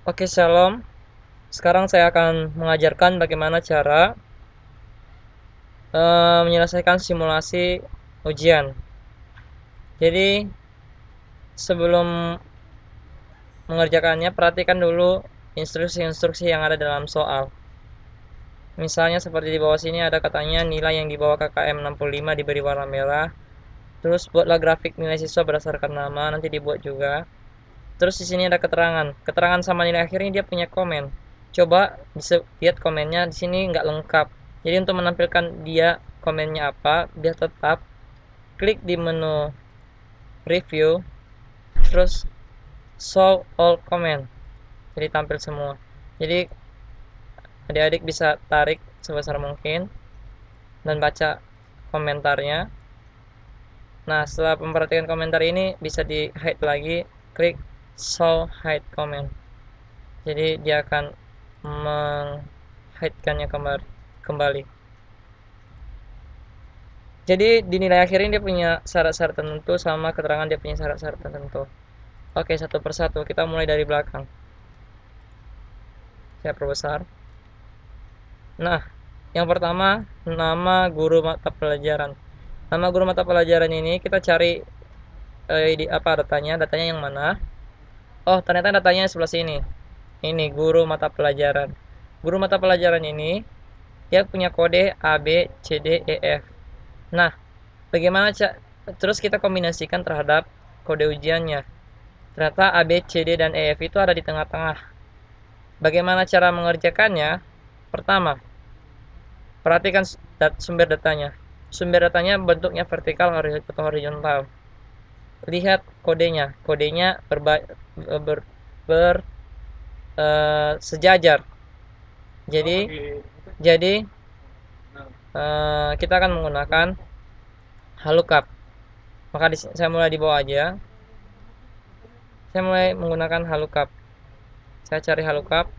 Oke, shalom. Sekarang saya akan mengajarkan bagaimana cara menyelesaikan simulasi ujian. Jadi, sebelum mengerjakannya, perhatikan dulu instruksi-instruksi yang ada dalam soal. Misalnya seperti di bawah sini ada katanya nilai yang dibawa KKM 65 diberi warna merah. Terus buatlah grafik nilai siswa berdasarkan nama, nanti dibuat juga. Terus di sini ada keterangan sama nilai akhirnya dia punya komen. Coba bisa lihat komennya di sini nggak lengkap. Jadi untuk menampilkan dia komennya apa, dia tetap klik di menu review, terus show all comment. Jadi tampil semua. Jadi adik-adik bisa tarik sebesar mungkin dan baca komentarnya. Nah, setelah memperhatikan komentar ini bisa di hide lagi, klik show hide comment. Jadi dia akan meng-hide-kannya kembali. Jadi di nilai akhir ini dia punya syarat-syarat tertentu sama keterangan dia punya syarat-syarat tertentu. Oke, satu persatu kita mulai dari belakang. Saya perbesar. Nah, yang pertama nama guru mata pelajaran. Nama guru mata pelajaran ini kita cari di apa datanya? Datanya yang mana? Oh, ternyata datanya sebelah sini. Ini guru mata pelajaran. Guru mata pelajaran ini dia punya kode A, B, C, D, E, F. Nah, bagaimana terus kita kombinasikan terhadap kode ujiannya. Ternyata A, B, C, D, dan E, F itu ada di tengah-tengah. Bagaimana cara mengerjakannya? Pertama, perhatikan sumber datanya. Sumber datanya bentuknya vertikal atau horizontal. Lihat kodenya. Kodenya sejajar. Jadi kita akan menggunakan halukap. Maka saya mulai di bawah aja. Saya mulai menggunakan halukap. Saya cari halukap.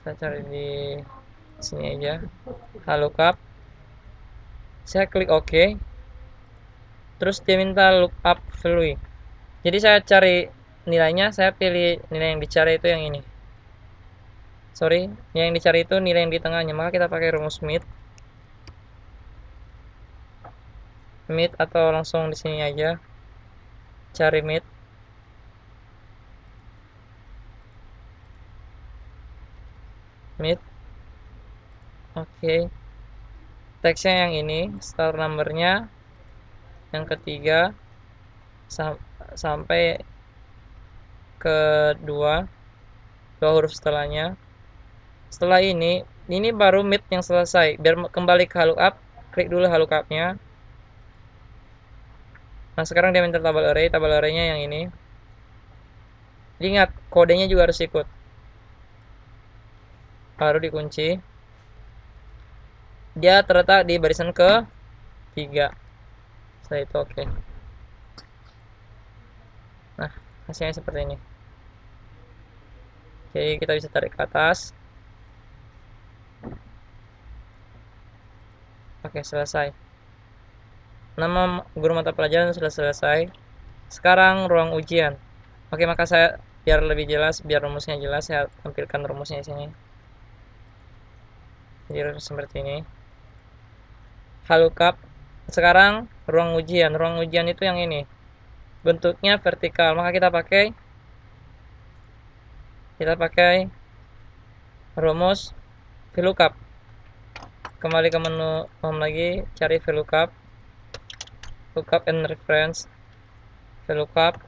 Saya cari di sini aja. Halukap. Saya klik OK. Terus dia minta lookup value. Jadi saya cari nilainya, saya pilih nilai yang dicari itu yang ini. Yang dicari itu nilai yang di tengahnya. Maka kita pakai rumus mid atau langsung di sini aja. Cari mid. Oke. Teksnya yang ini, start numbernya yang ketiga sampai ke dua huruf setelahnya. Setelah ini baru mid yang selesai. Biar kembali ke lookup, klik dulu lookupnya. Nah, sekarang dia minta tabel array-nya yang ini. Ingat, kodenya juga harus ikut. Baru dikunci. Dia terletak di barisan ke 3. Setelah itu oke. Nah, hasilnya seperti ini. Jadi kita bisa tarik ke atas. Oke, selesai. Nama guru mata pelajaran sudah selesai. Sekarang ruang ujian. Oke, maka saya biar lebih jelas, biar rumusnya jelas, saya tampilkan rumusnya di sini. Jadi seperti ini. Halukap. Sekarang ruang ujian. Ruang ujian itu yang ini. Bentuknya vertikal, maka kita pakai rumus VLOOKUP. Kembali ke menu home lagi, cari VLOOKUP. Lookup and reference. VLOOKUP.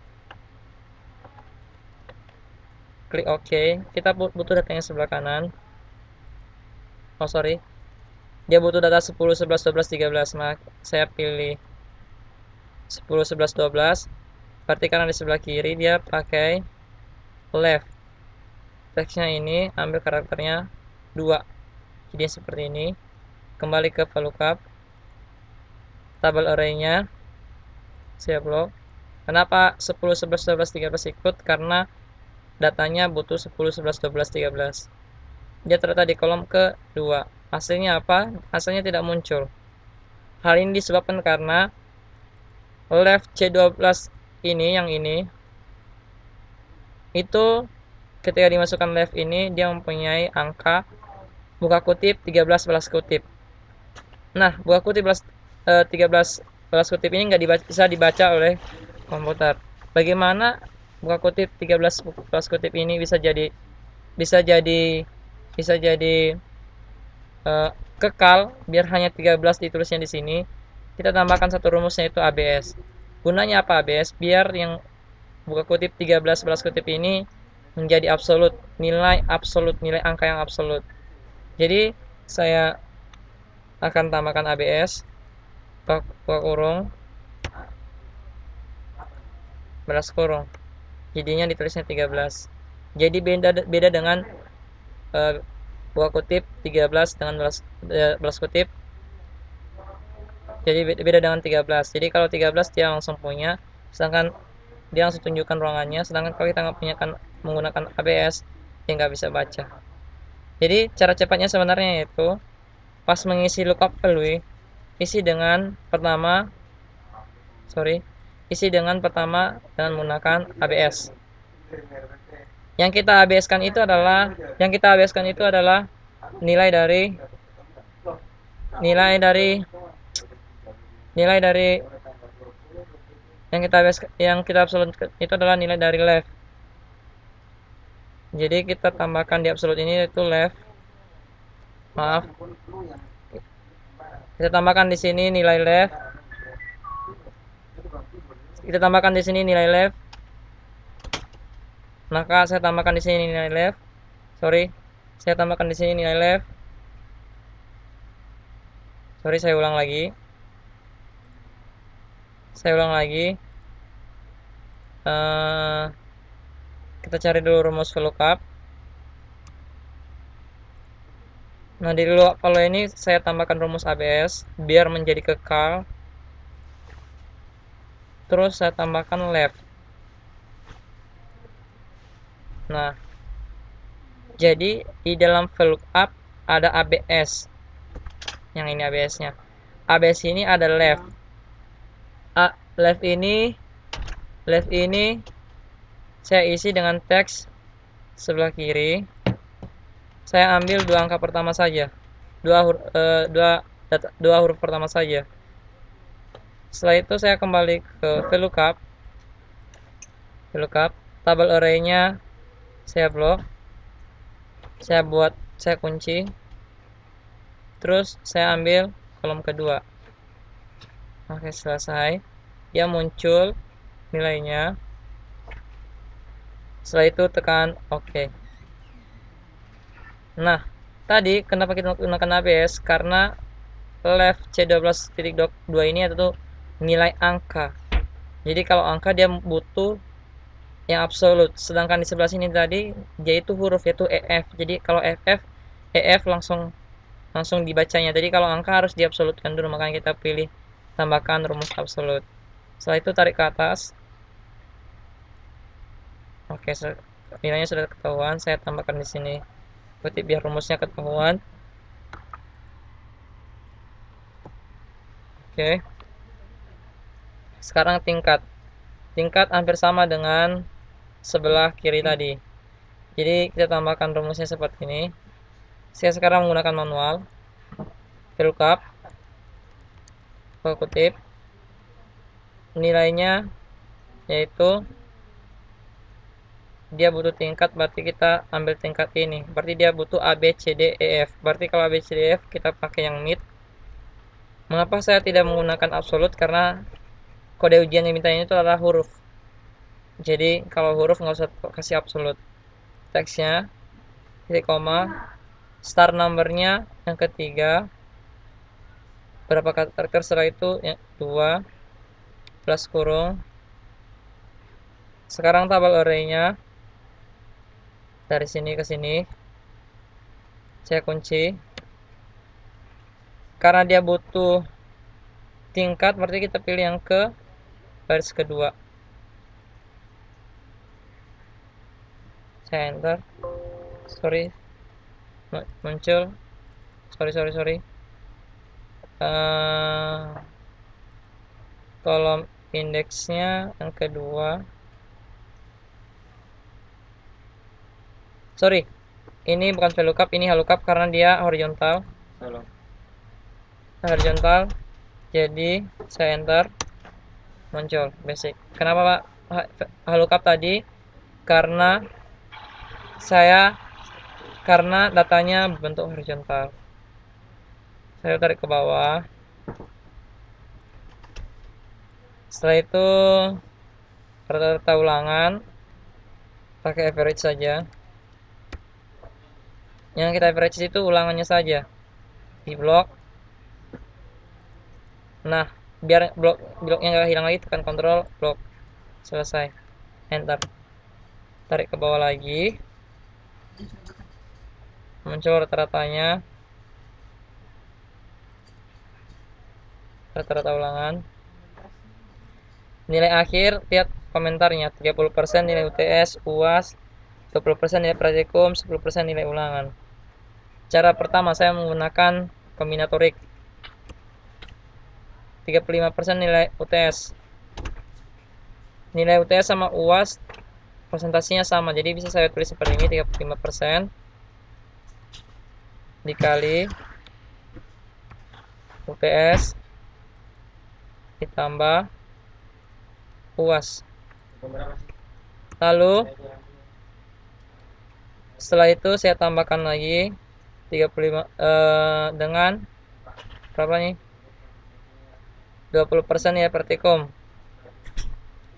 Klik OK. Kita butuh datanya sebelah kanan. Dia butuh data 10, 11, 12, 13. Maka saya pilih 10, 11, 12. Berarti karena di sebelah kiri dia pakai left. Teksnya ini ambil karakternya 2. Jadi seperti ini. Kembali ke VLOOKUP. Tabel array-nya saya blok. Kenapa 10, 11, 12, 13 ikut? Karena datanya butuh 10, 11, 12, 13. Dia terletak di kolom ke-2. Hasilnya apa? Hasilnya tidak muncul. Hal ini disebabkan karena left C12 ini, yang ini itu ketika dimasukkan left ini dia mempunyai angka buka kutip 13 belas kutip. Nah, buka kutip 13 belas kutip ini nggak bisa dibaca oleh komputer. Bagaimana buka kutip 13 belas kutip ini bisa jadi bisa jadi kekal biar hanya 13 ditulisnya di sini? Kita tambahkan satu rumusnya, itu ABS. Gunanya apa ABS? Biar yang buka kutip 13 belas kutip ini menjadi absolut, nilai angka yang absolut. Jadi saya akan tambahkan ABS buka kurung belas kurung, jadinya ditulisnya 13. Jadi beda dengan buka kutip 13 dengan belas kutip, jadi beda dengan 13. Jadi kalau 13 dia langsung punya, sedangkan dia langsung tunjukkan ruangannya, sedangkan kalau kita nggak punya kan menggunakan ABS, dia nggak bisa baca. Jadi cara cepatnya sebenarnya yaitu pas mengisi lookup value, isi dengan pertama dengan menggunakan ABS. Yang kita ABS-kan itu adalah nilai dari yang kita absolut itu adalah nilai dari left. Jadi kita tambahkan di absolut ini yaitu left. Kita tambahkan di sini nilai left. Maka saya tambahkan di sini nilai left. Saya ulang lagi. Kita cari dulu rumus VLOOKUP. Nah, di lookup kalau ini saya tambahkan rumus ABS biar menjadi kekal. Terus saya tambahkan left. Nah, jadi di dalam VLOOKUP ada ABS. Yang ini ABS-nya. ABS ini ada left. Left ini saya isi dengan teks sebelah kiri. Saya ambil dua angka pertama saja, dua huruf pertama saja. Setelah itu saya kembali ke VLOOKUP, tabel array-nya saya blok, saya kunci, terus saya ambil kolom kedua. Oke, selesai. Dia muncul nilainya. Setelah itu tekan OK. Nah, tadi kenapa kita menggunakan ABS? Karena left C12.2 ini itu nilai angka. Jadi kalau angka dia butuh yang absolut, sedangkan di sebelah sini tadi dia itu huruf, yaitu EF. Jadi kalau EF langsung dibacanya. Jadi kalau angka harus diabsolutkan dulu, makanya kita pilih tambahkan rumus absolut. Setelah itu tarik ke atas. Oke, nilainya sudah ketahuan. Saya tambahkan di sini kutip biar rumusnya ketahuan. Oke. Sekarang tingkat hampir sama dengan sebelah kiri tadi. Jadi kita tambahkan rumusnya seperti ini. Saya sekarang menggunakan manual. VLOOKUP kutip nilainya, yaitu dia butuh tingkat, berarti kita ambil tingkat ini. Berarti dia butuh A, B, C, D, E, F. Berarti kalau A, B, C, D, E, F kita pakai yang mid. Mengapa saya tidak menggunakan absolut? Karena kode ujian yang mintanya itu adalah huruf. Jadi kalau huruf nggak usah kasih absolut. Teksnya titik koma, start numbernya yang ketiga, berapa karakter, setelah itu yang 2 plus kurung. Sekarang tabel array-nya dari sini ke sini saya kunci. Karena dia butuh tingkat, berarti kita pilih yang ke baris kedua. Saya enter. Muncul. Kolom indeksnya yang kedua. Sorry, ini bukan VLOOKUP, ini HLOOKUP karena dia horizontal. Jadi saya enter, muncul basic. Kenapa Pak HLOOKUP tadi? Karena datanya berbentuk horizontal. Saya tarik ke bawah. Setelah itu rata-rata ulangan pakai average saja. Yang kita average itu ulangannya saja di blok. Nah, biar bloknya nggak hilang lagi, tekan kontrol blok. Selesai, enter. Tarik ke bawah lagi, muncul rata-ratanya, rata-rata ulangan. Nilai akhir, lihat komentarnya, 30% nilai UTS, UAS, 20% nilai praktikum, 10% nilai ulangan. Cara pertama saya menggunakan kombinatorik. 35% nilai UTS. Nilai UTS sama UAS presentasinya sama, jadi bisa saya tulis seperti ini, 35% dikali UTS ditambah UAS. Lalu setelah itu saya tambahkan lagi 35 dengan berapa nih? 20% nilai praktikum.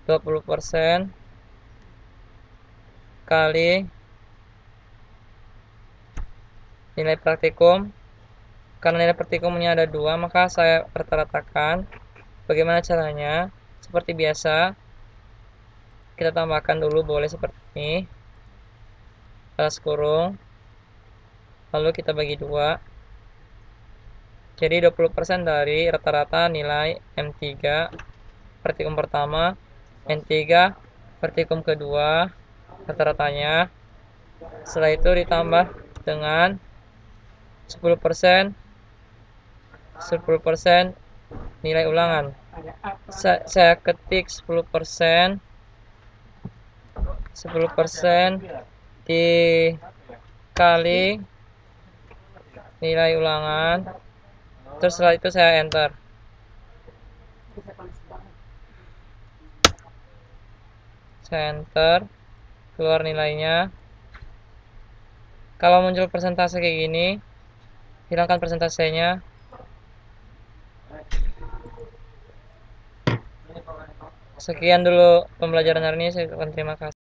20% kali nilai praktikum. Karena nilai praktikumnya ada 2, maka saya rata-ratakan. Bagaimana caranya? Seperti biasa, kita tambahkan dulu, boleh seperti ini, alas kurung, lalu kita bagi 2. Jadi 20% dari rata-rata nilai M3 praktikum pertama, N3 praktikum kedua, rata-ratanya. Setelah itu ditambah dengan 10% nilai ulangan. Saya ketik 10% dikali nilai ulangan, terus setelah itu saya enter. Keluar nilainya. Kalau muncul persentase kayak gini, hilangkan persentasenya. Sekian dulu pembelajaran hari ini, saya ucapkan terima kasih.